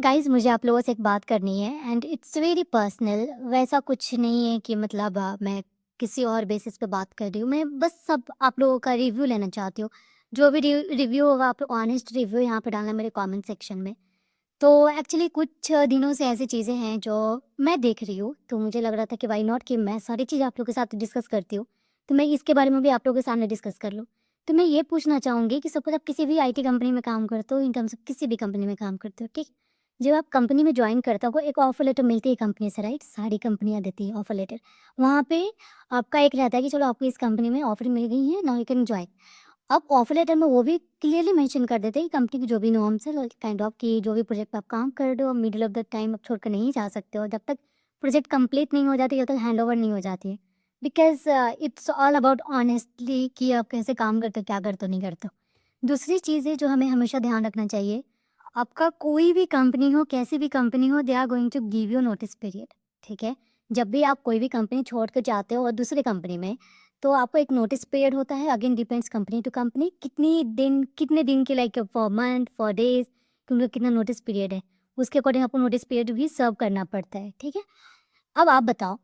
Guys मुझे आप लोगों से एक बात करनी है एंड इट्स वेरी पर्सनल। वैसा कुछ नहीं है कि मतलब मैं किसी और बेसिस पे बात कर रही हूँ। मैं बस सब आप लोगों का रिव्यू लेना चाहती हूँ। जो भी रिव्यू होगा आप ऑनेस्ट रिव्यू यहाँ पे डालना मेरे कमेंट सेक्शन में। तो एक्चुअली कुछ दिनों से ऐसी चीज़ें हैं जो मैं देख रही हूँ, तो मुझे लग रहा था कि व्हाई नॉट कि मैं सारी चीज़ आप लोगों के साथ डिस्कस करती हूँ। तो मैं इसके बारे में भी आप लोगों के सामने डिस्कस कर लूँ। तो मैं ये पूछना चाहूँगी कि सपोज़ आप किसी भी आईटी कंपनी में काम करते हो, इन टर्म्स ऑफ किसी भी कंपनी में काम करते हो, ठीक? जब आप कंपनी में जॉइन करते हो, एक ऑफर लेटर मिलती है कंपनी से, राइट? सारी कंपनियाँ देती है ऑफर लेटर। वहाँ पे आपका एक रहता है कि चलो आपको इस कंपनी में ऑफर मिल गई है, नाउ यू कैन जॉइन। अब ऑफर लेटर में वो भी क्लियरली मेंशन कर देते हैं कि कंपनी की जो भी नॉर्म्स है, काइंड ऑफ कि जो भी प्रोजेक्ट पे आप काम कर रहे हो, मिडिल ऑफ द टाइम आप छोड़कर नहीं जा सकते हो। जब तक प्रोजेक्ट कंप्लीट नहीं हो जाती, जब तक हैंडओवर नहीं हो जाती है। Because it's all about honestly कि आप कैसे काम करते हो, क्या करते हो, नहीं करते हो। दूसरी चीज़ है जो हमें हमेशा ध्यान रखना चाहिए, आपका कोई भी कंपनी हो, कैसी भी कंपनी हो, they are going to give you notice period, ठीक है? जब भी आप कोई भी कंपनी छोड़ कर जाते हो और दूसरी कंपनी में, तो आपको एक नोटिस पीरियड होता है। Again depends company to company, कितने दिन के, like for month, for days, कि उनका कितना नोटिस पीरियड है, उसके अकॉर्डिंग आपको नोटिस पीरियड भी सर्व करना पड़ता है, ठीक है? अब आप बताओ,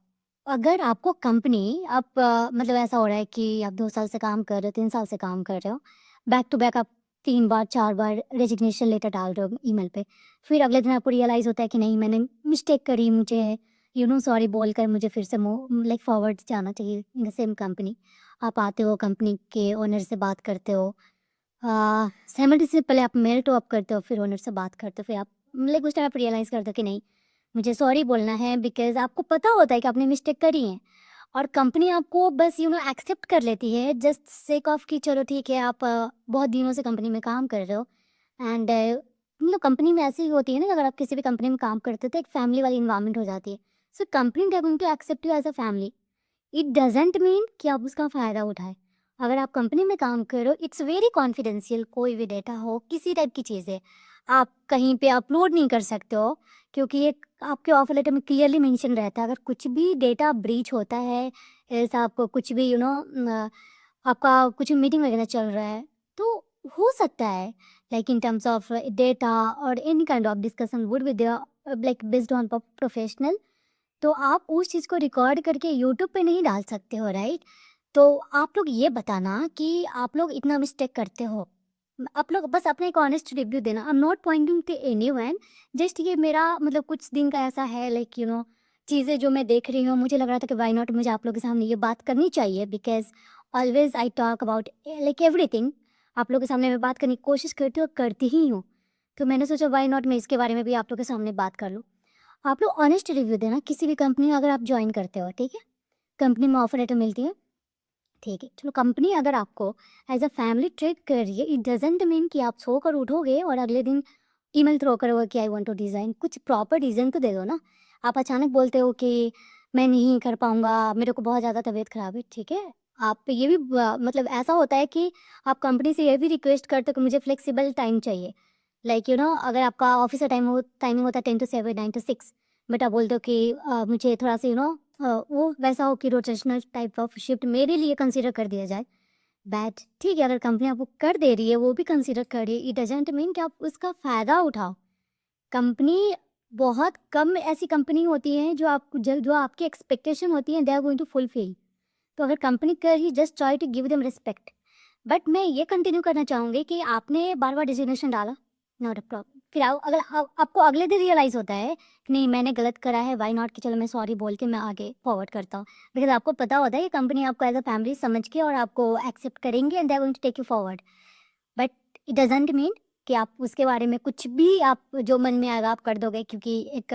अगर आपको कंपनी आप मतलब ऐसा हो रहा है कि आप 2 साल से काम कर रहे हो, 3 साल से काम कर रहे हो, बैक टू बैक आप 3 बार, 4 बार रेजिग्नेशन लेटर डाल रहे हो ईमेल पे। फिर अगले दिन आपको रियलाइज़ होता है कि नहीं, मैंने मिस्टेक करी, मुझे सॉरी बोलकर मुझे फिर से लाइक फॉरवर्ड जाना चाहिए इन द सेम कंपनी। आप आते हो, कंपनी के ओनर से बात करते हो। साइमल्टेनियसली पहले आप मेल टू अप करते हो, फिर ओनर से बात करते हो, फिर आप लाइक उस टाइम आप रियलाइज़ करते हो कि नहीं, मुझे सॉरी बोलना है, बिकॉज़ आपको पता होता है कि आपने मिस्टेक करी है। और कंपनी आपको बस एक्सेप्ट कर लेती है जस्ट सेक ऑफ कि चलो ठीक है, आप बहुत दिनों से कंपनी में काम कर रहे हो एंड कंपनी में ऐसी ही होती है ना, अगर आप किसी भी कंपनी में काम करते हो तो एक फैमिली वाली इन्वायरमेंट हो जाती है। So company they are going to accept you as a family. It doesn't mean कि आप उसका फ़ायदा उठाएँ। अगर आप कंपनी में काम कर रहे हो, इट्स वेरी कॉन्फिडेंशियल, कोई भी डेटा हो, किसी टाइप की चीज़ें, आप कहीं पे अपलोड नहीं कर सकते हो, क्योंकि एक आपके ऑफर लेटर में क्लियरली मेंशन रहता है, अगर कुछ भी डेटा ब्रीच होता है, ऐसा आपको कुछ भी आपका कुछ मीटिंग वगैरह चल रहा है, तो हो सकता है like in terms of data और any kind of discussion would be there like based on professional, तो आप उस चीज़ को रिकॉर्ड करके यूट्यूब पे नहीं डाल सकते हो, राइट? तो आप लोग ये बताना कि आप लोग इतना मिस्टेक करते हो। आप लोग बस अपना एक ऑनेस्ट रिव्यू देना। I am not pointing to anyone, just ये मेरा मतलब कुछ दिन का ऐसा है, लाइक चीज़ें जो मैं देख रही हूँ, मुझे लग रहा था कि व्हाई नॉट मुझे आप लोगों के सामने ये बात करनी चाहिए, because always I talk about like everything. आप लोगों के सामने मैं बात करने की कोशिश करती हूँ और करती ही हूँ। तो मैंने सोचा व्हाई नॉट मैं इसके बारे में भी आप लोगों के सामने बात कर लूँ। आप लोग ऑनेस्ट रिव्यू देना किसी भी कंपनी में अगर आप जॉइन करते हो, ठीक है? कंपनी में ऑफर लेटर मिलती है, ठीक है। चलो, कंपनी अगर आपको एज़ अ फैमिली ट्रीट कर रही है, इट डज़न्ट मीन कि आप सोकर उठोगे और अगले दिन ईमेल थ्रो करोगे कि आई वांट टू रिज़ाइन। कुछ प्रॉपर रीज़न तो दे दो ना। आप अचानक बोलते हो कि मैं नहीं कर पाऊँगा, मेरे को बहुत ज़्यादा तबीयत ख़राब है, ठीक है? आप ये भी मतलब ऐसा होता है कि आप कंपनी से ये भी रिक्वेस्ट करते हो कि मुझे फ्लेक्सिबल टाइम चाहिए। लाइक अगर आपका ऑफिस का टाइमिंग होता है 10 टू 7, 9 टू 6, बट आप बोलते हो कि मुझे थोड़ा सा वो वैसा हो कि रोटेशनल टाइप ऑफ शिफ्ट मेरे लिए कंसीडर कर दिया जाए। बैट ठीक है, अगर कंपनी आपको कर दे रही है, वो भी कंसीडर कर रही है, इट डजंट मीन कि आप उसका फ़ायदा उठाओ। कंपनी, बहुत कम ऐसी कंपनी होती हैं जो आपकी एक्सपेक्टेशन होती है, they are going to fulfil. तो अगर कंपनी कर ही, just try to give them respect. But मैं ये कंटिन्यू करना चाहूँगी कि आपने बार-बार डिज़िग्नेशन डाला, नॉट अ प्रॉब्लम। फिर अगर आपको अगले दिन रियलाइज़ होता है कि नहीं, मैंने गलत करा है, व्हाई नॉट कि चलो मैं सॉरी बोल के मैं आगे फॉरवर्ड करता हूँ। बिकॉज़ आपको पता होता है कि कंपनी आपको एज़ अ फैमिली समझ के और आपको एक्सेप्ट करेंगे and they are going to take you forward. But it doesn't mean कि आप उसके बारे में कुछ भी, आप जो मन में आएगा आप कर दोगे, क्योंकि एक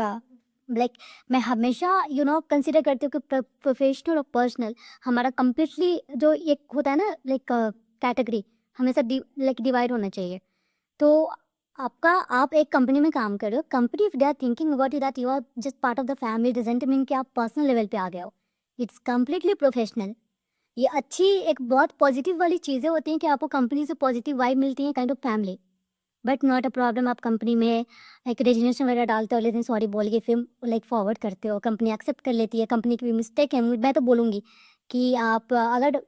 लाइक मैं हमेशा कंसीडर करती हूँ कि प्रोफेशनल और पर्सनल हमारा कंप्लीटली जो एक होता है ना, लाइक कैटेगरी, हमेशा लाइक डिवाइड होना चाहिए। तो आप एक कंपनी में काम कर रहे हो, company if they are thinking about you that you are just part of the family, doesn't mean कि आप पर्सनल लेवल पे आ गए हो। It's completely professional. ये अच्छी एक बहुत पॉजिटिव वाली चीज़ें होती हैं कि आपको कंपनी से पॉजिटिव वाइब मिलती है, kind of family. But not a problem, आप कंपनी में एक रेजिग्नेशन वगैरह डालते हो, अगले दिन सॉरी बोल के फिर लाइक फॉरवर्ड करते हो, कंपनी एक्सेप्ट कर लेती है, कंपनी की भी मिस्टेक है। मैं तो बोलूँगी कि आप अगर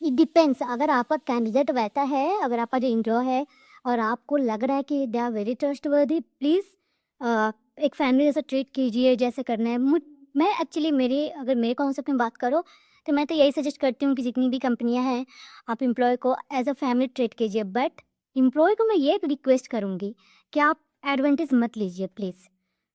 इट डिपेंड्स, अगर आपका कैंडिडेट वैसा है, अगर आपका जो एम्प्लॉय है और आपको लग रहा है कि they are very trustworthy, please एक फैमिली जैसा ट्रीट कीजिए जैसे करना है। मैं एक्चुअली अगर मेरे कॉन्सेप्ट में बात करो तो मैं तो यही सजेस्ट करती हूँ कि जितनी भी कंपनियां हैं आप एम्प्लॉय को एज अ फैमिली ट्रीट कीजिए। बट एम्प्लॉय को मैं ये रिक्वेस्ट करूँगी कि आप एडवांटेज मत लीजिए प्लीज़।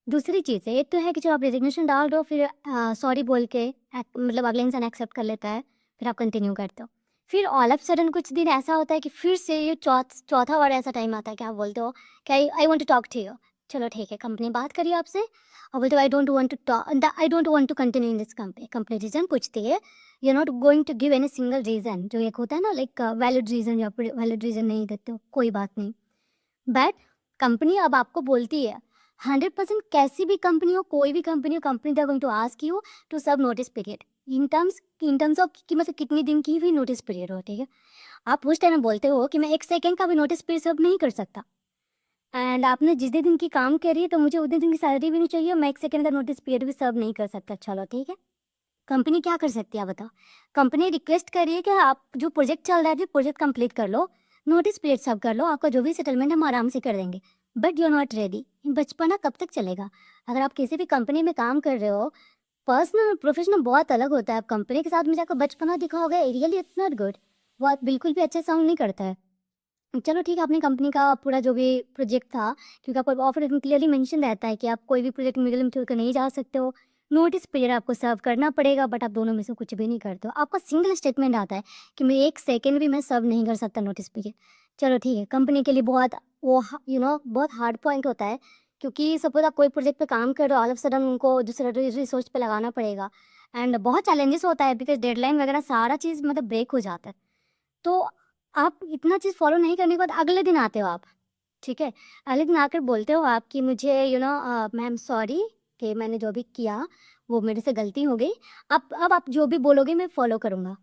दूसरी चीज़ है, एक तो है कि जब आप रेजिग्नेशन डाल दो फिर सॉरी बोल के मतलब अगले इंसान एक्सेप्ट कर लेता है, फिर आप कंटिन्यू करते हो। फिर ऑल ऑफ सडन कुछ दिन ऐसा होता है कि फिर से ये चौथा बार ऐसा टाइम आता है कि आप बोलते हो कि I want to talk to you. चलो ठीक है, कंपनी बात करी आपसे और बोलते हो I don't want to continue in this company. Company reason पूछती है, you are not going to give any single reason. जो एक होता है ना लाइक वैलिड रीज़न, या फिर वैलिड रीज़न नहीं देते हो, कोई बात नहीं। बट कंपनी अब आपको बोलती है 100%, कैसी भी कंपनी हो, कोई भी कंपनी हो, company they are going to ask you to serve notice period in terms of कि मतलब कितनी दिन की भी नोटिस पीरियड हो। ठीक है, आप उस टाइम बोलते हो कि मैं 1 सेकंड का भी नोटिस पीरियड सर्व नहीं कर सकता, एंड आपने जितने दिन की काम करी है तो मुझे उतने दिन की सैलरी भी नहीं चाहिए, मैं 1 सेकंड का नोटिस पीरियड भी सर्व नहीं कर सकता। चलो ठीक है, कंपनी क्या कर सकती है आप बताओ? कंपनी रिक्वेस्ट करिए कि आप जो प्रोजेक्ट चल रहा है, प्रोजेक्ट कंप्लीट कर लो, नोटिस पीरियड सब कर लो, आपका जो भी सेटलमेंट हम आराम से कर देंगे। But you are not ready. बचपना कब तक चलेगा? अगर आप किसी भी कंपनी में काम कर रहे हो, पर्सनल प्रोफेशनल बहुत अलग होता है। आप कंपनी के साथ में जाकर बचपना दिखाओगे, रियली इट्स नॉट गुड। वो बिल्कुल भी अच्छा साउंड नहीं करता है। चलो ठीक है, आपने कंपनी का पूरा जो भी प्रोजेक्ट था, क्योंकि आपको ऑफर में क्लियरली मेंशन रहता है कि आप कोई भी प्रोजेक्ट मिडिल में छोड़कर नहीं जा सकते हो, नोटिस पीरियड आपको सर्व करना पड़ेगा, बट आप दोनों में से कुछ भी नहीं करते हो। आपका सिंगल स्टेटमेंट आता है कि मैं 1 सेकेंड भी मैं सर्व नहीं कर सकता नोटिस पीरियड। चलो ठीक है, कंपनी के लिए बहुत वो बहुत हार्ड पॉइंट होता है, क्योंकि सपोज आप कोई प्रोजेक्ट पे काम कर रहे हो, ऑल ऑफ सडन उनको दूसरे रिसोर्स पे लगाना पड़ेगा, एंड बहुत चैलेंजेस होता है बिकॉज डेडलाइन वगैरह सारा चीज़ मतलब ब्रेक हो जाता है। तो आप इतना चीज़ फ़ॉलो नहीं करने के बाद अगले दिन आते हो आप, ठीक है? अगले दिन आकर बोलते हो आप कि मुझे मैम सॉरी कि मैंने जो भी किया वो मेरे से गलती हो गई। अब आप जो भी बोलोगे मैं फ़ॉलो करूँगा।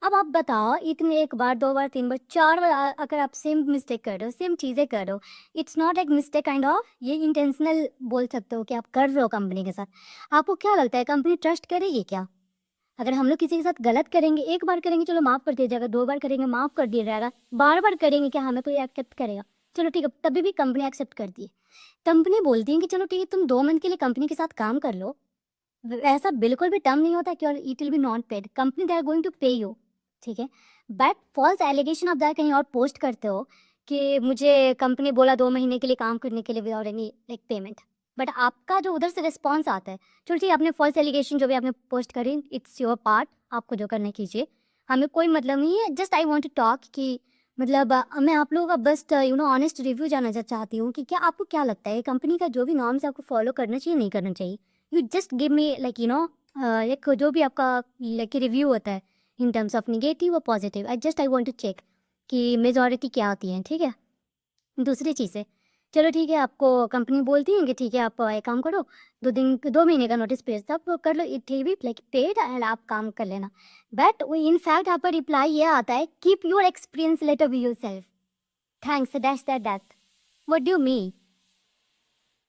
अब आप बताओ, इतने 1 बार, 2 बार, 3 बार, 4 बार अगर आप सेम मिस्टेक कर रहे हो, सेम चीज़ें कर रहे हो, it's not like mistake kind of, ये इंटेंशनल बोल सकते हो कि आप कर रहे हो कंपनी के साथ। आपको क्या लगता है कंपनी ट्रस्ट करेगी क्या? अगर हम लोग किसी के साथ गलत करेंगे, 1 बार करेंगे चलो माफ़ कर दिया जाएगा, 2 बार करेंगे माफ़ कर दिया जाएगा, बार-बार करेंगे क्या हमें कोई एक्सेप्ट करेगा? चलो ठीक है, तभी भी कंपनी एक्सेप्ट करती है। कंपनी बोलती है कि चलो ठीक है, तुम 2 मंथ के लिए कंपनी के साथ काम कर लो। ऐसा बिल्कुल भी टर्म नहीं होता कि और it will be not paid, company they are going to pay you, ठीक है? बट फॉल्स एलिगेशन आप कहीं और पोस्ट करते हो कि मुझे कंपनी बोला 2 महीने के लिए काम करने के लिए without any like payment, but आपका जो उधर से रिस्पॉन्स आता है, चलो ठीक है, आपने फॉल्स एलिगेशन जो भी आपने पोस्ट करी, इट्स योर पार्ट, आपको जो करना कीजिए, हमें कोई मतलब नहीं है। Just I want to talk कि मतलब मैं आप लोगों का बस ऑनेस्ट रिव्यू जानना चाहती हूँ कि क्या आपको क्या लगता है कंपनी का जो भी नॉर्म्स है आपको फॉलो करना चाहिए नहीं करना चाहिए? You just give me like एक जो भी आपका लाइक रिव्यू होता है इन टर्म्स ऑफ निगेटिव और positive, I want to check कि मेजॉरिटी क्या होती है, ठीक है? दूसरी चीज़ है, चलो ठीक है, आपको कंपनी बोलती है कि ठीक है आप एक काम करो, 2 महीने का नोटिस पीरियड तब कर लो, it will be like paid and आप काम कर लेना। बट वो इनफैक्ट आपका रिप्लाई ये आता है, keep your experience letter with yourself, thanks that what do you mean?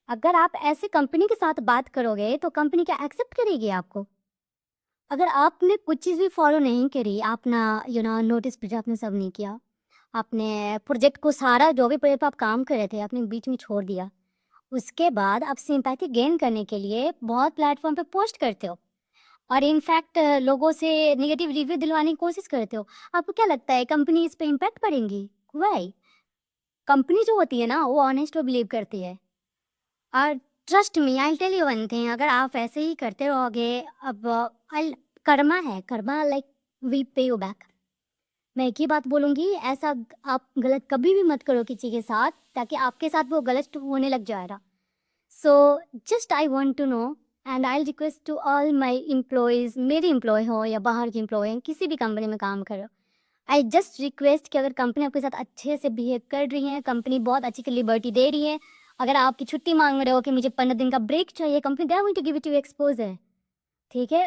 अगर आप ऐसे कंपनी के साथ बात करोगे तो कंपनी क्या एक्सेप्ट करेगी आपको? अगर आपने कुछ चीज़ भी फॉलो नहीं करी, अपना नोटिस पीरियड आपने सब नहीं किया, आपने प्रोजेक्ट को सारा जो भी प्रोजेक्ट पे आप काम कर रहे थे आपने बीच में छोड़ दिया, उसके बाद आप सिंपैथी गेन करने के लिए बहुत प्लेटफॉर्म पे पोस्ट करते हो और इनफैक्ट लोगों से नेगेटिव रिव्यू दिलवाने की कोशिश करते हो। आपको क्या लगता है कंपनी इस पे इम्पैक्ट पड़ेगी? वाई? कंपनी जो होती है ना वो ऑनेस्ट और बिलीव करती है। और trust me, I tell you one thing, अगर आप ऐसे ही करते रहोगे, अब आई कर्मा है, कर्मा लाइक वी पे यू बैक। मैं एक ही बात बोलूँगी, ऐसा आप गलत कभी भी मत करो किसी के साथ, ताकि आपके साथ वो गलत होने लग जाएगा। So just I want to know and I request to all my employees, मेरे एम्प्लॉय हो या बाहर के एम्प्लॉय हैं, किसी भी कंपनी में काम कर रहे हो, आई जस्ट रिक्वेस्ट कि अगर कंपनी आपके साथ अच्छे से बिहेव कर रही है, कंपनी बहुत अच्छी की लिबर्टी दे रही है, अगर आपकी छुट्टी मांग रहे हो कि मुझे 15 दिन का ब्रेक चाहिए, company they are going to give it to you exposure, ठीक है?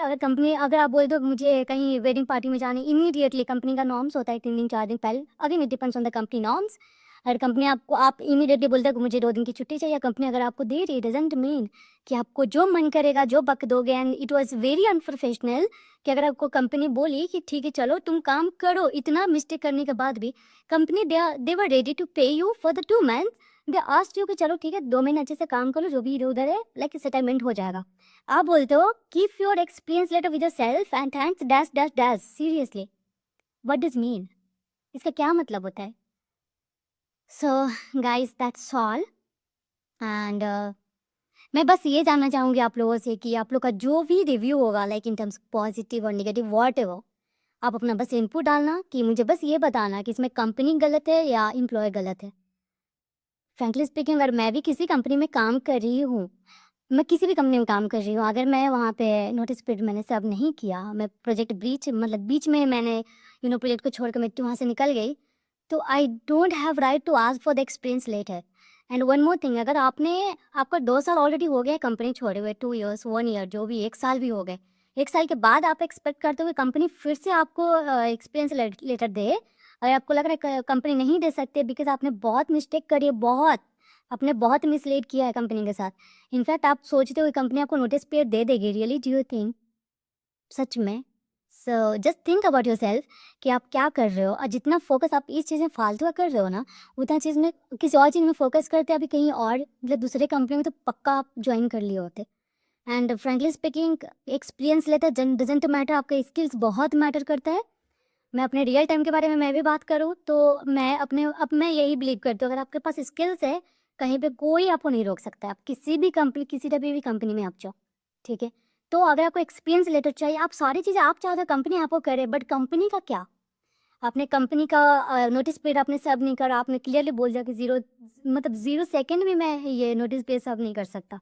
अगर आप बोल दो कि मुझे कहीं वेडिंग पार्टी में जाना है, इमीडिएटली कंपनी का नॉर्म्स होता है 3 दिन 4 दिन पहले, again it depends on the company norms. अगर कंपनी आपको आप इमीडिएटली बोलते हो कि मुझे 2 दिन की छुट्टी चाहिए, कंपनी अगर आपको दे रही है, डज़न्ट मीन कि आपको जो मन करेगा जो बक दोगे, and it was very unprofessional कि अगर आपको कंपनी बोली कि ठीक है चलो तुम काम करो, इतना मिस्टेक करने के बाद भी company they were ready to pay you for the 2 month, they asked you कि चलो ठीक है 2 महीने अच्छे से काम करो, जो भी इधर-उधर है लाइक सेटलमेंट हो जाएगा। आप बोलते हो keep your experience letter with yourself and thanks dash dash dash. Seriously what does mean? इसका क्या मतलब होता है? So guys that's all and मैं बस ये जानना चाहूँगी आप लोगों से कि आप लोग का जो भी रिव्यू होगा लाइक इन टर्म्स पॉजिटिव और नेगेटिव व्हाटएवर, आप अपना बस इनपुट डालना कि मुझे बस ये बताना कि इसमें कंपनी गलत है या एम्प्लॉय गलत है। फ्रैंकली स्पीकिंग अगर मैं भी किसी कंपनी में काम कर रही हूँ, मैं किसी भी कंपनी में काम कर रही हूँ, अगर मैं वहाँ पे नोटिस पीरियड मैंने सर्व नहीं किया, मैं प्रोजेक्ट मतलब बीच में मैंने प्रोजेक्ट को छोड़ के मैं वहाँ से निकल गई, तो I don't have right to ask for the experience letter. And one more thing, अगर आपका 2 साल ऑलरेडी हो गया है कंपनी छोड़े हुए, 2 इयर्स, 1 ईयर, जो भी 1 साल भी हो गए, 1 साल के बाद आप एक्सपेक्ट करते हो कि कंपनी फिर से आपको एक्सपीरियंस लेटर दे, और आपको लग रहा है कंपनी नहीं दे सकते बिकॉज़ आपने बहुत मिस्टेक करी है, आपने बहुत मिसलीड किया है कंपनी के साथ। इनफैक्ट आप सोचते हो कंपनी आपको नोटिस पीरियड दे देगी, रियली डू यू थिंक? सच में? So just think about yourself कि आप क्या कर रहे हो, और जितना फोकस आप इस चीज़ में फालतू का कर रहे हो ना, उतना चीज़ में किसी और चीज़ में फोकस करते अभी कहीं और, मतलब दूसरे कंपनी में, तो पक्का आप ज्वाइन कर लिए होते। And frankly speaking experience letter doesn't matter, आपका स्किल्स बहुत मैटर करता है। मैं अपने रियल टाइम के बारे में मैं भी बात करूँ तो मैं यही बिलीव करती हूँ, अगर आपके पास स्किल्स है, कहीं पे कोई आपको नहीं रोक सकता है। आप किसी भी कंपनी में आप जाओ, ठीक है? तो अगर आपको एक्सपीरियंस लेटर चाहिए, आप सारी चीज़ें आप चाहो तो कंपनी आपको करे, बट कंपनी का क्या? आपने कंपनी का नोटिस पीरियड आपने सर्व नहीं करा, आपने क्लियरली बोल दिया कि 0 सेकंड में मैं ये नोटिस पीरियड सर्व नहीं कर सकता।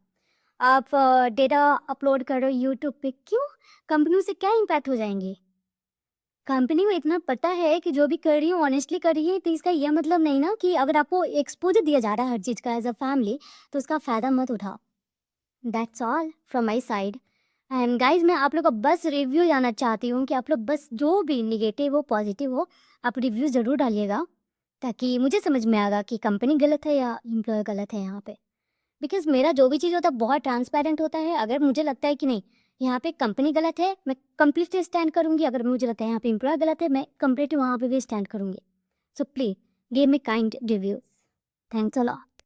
आप डेटा अपलोड कर रहे हो यूट्यूब पे, क्यों? कंपनियों से क्या इम्पैक्ट हो जाएँगे? कंपनी को इतना पता है कि जो भी कर रही हूँ ऑनेस्टली कर रही है, तो इसका ये मतलब नहीं ना कि अगर आपको एक्सपोज़र दिया जा रहा है हर चीज़ का एज़ अ फैमिली, तो उसका फ़ायदा मत उठाओ। That's all from my side. And guys, मैं आप लोग का बस रिव्यू जानना चाहती हूँ कि आप लोग बस जो भी नेगेटिव हो, पॉज़िटिव हो, आप रिव्यू ज़रूर डालिएगा, ताकि मुझे समझ में आएगा कि कंपनी गलत है या एम्प्लॉयर गलत है यहाँ पे। बिकॉज़ मेरा जो भी चीज़ होता है बहुत ट्रांसपेरेंट होता है। अगर मुझे लगता है कि नहीं, यहाँ पे कंपनी गलत है, मैं कंप्लीटली स्टैंड करूँगी। अगर मुझे लगता है यहाँ पे एम्प्लॉयर गलत है, मैं कंप्लीटली वहाँ पे भी स्टैंड करूँगी। So please give me kind review. Thanks a lot.